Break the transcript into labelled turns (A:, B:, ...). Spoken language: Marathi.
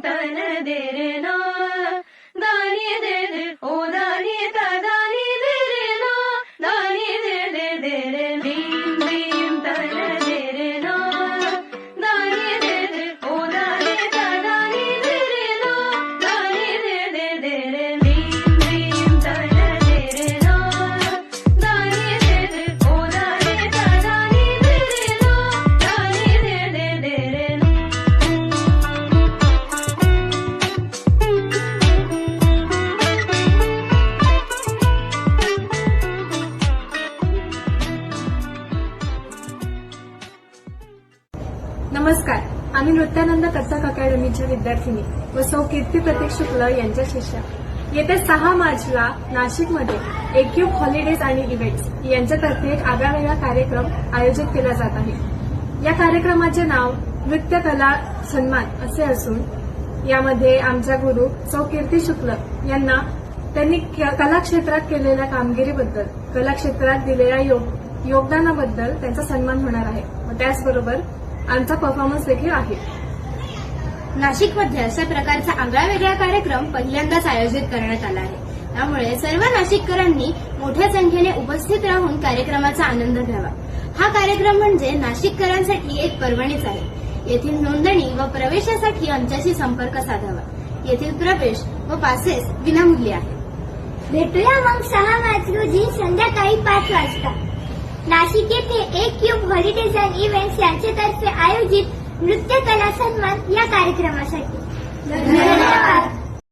A: तन दे रे ना दानी दे दे ओ दानी ता दानी दे रे ना दानी दे दे दे रे दीम दीम तन दे रे ना दानी दे दे ओ दानी ता दानी दे रे ना दानी दे दे दे रे दीम दीम तन दे रे ना दानी दे दे ओ दानी ता दानी दे रे ना दानी दे दे दे रे
B: नमस्कार. आम्ही नृत्यानंद कथक अकॅडमीच्या विद्यार्थिनी व सौ कीर्ती प्रतीक शुक्ल यांच्या शिष्या येत्या 6 मार्चला नाशिकमध्ये एक्यूब हॉलिडेज आणि इव्हेंट्स यांच्यातर्फे एक आगळावेगळा कार्यक्रम आयोजित केला जात आहे. या कार्यक्रमाचे नाव नृत्य कला सन्मान असे असून यामध्ये आमच्या गुरु सौ कीर्ती शुक्ल यांना त्यांनी कला क्षेत्रात केलेल्या कामगिरीबद्दल कला क्षेत्रात दिलेल्या योगदानाबद्दल त्यांचा सन्मान होणार आहे व त्याचबरोबर आमचा परफॉर्मन्स देखील आहे.
C: नाशिकमध्ये अशा प्रकारचा आगळावेगळा कार्यक्रम पहिल्यांदाच आयोजित करण्यात आला आहे. त्यामुळे सर्व नाशिककरांनी मोठ्या संख्येने उपस्थित राहून कार्यक्रमाचा आनंद घ्यावा. हा कार्यक्रम म्हणजे नाशिककरांसाठी एक पर्वणीच आहे. येथील नोंदणी व प्रवेशासाठी आमच्याशी संपर्क साधावा. येथील प्रवेश व पासेस विनामूल्य आहे.
D: भेटूया मग 6 मार्च रोजी संध्याकाळी 5 वाजता नाशिक येथे एक्यूब हॉलिडेज अँड इव्हेंट्स यांच्यातर्फे आयोजित नृत्य कला सन्मान या कार्यक्रमासाठी. धन्यवाद.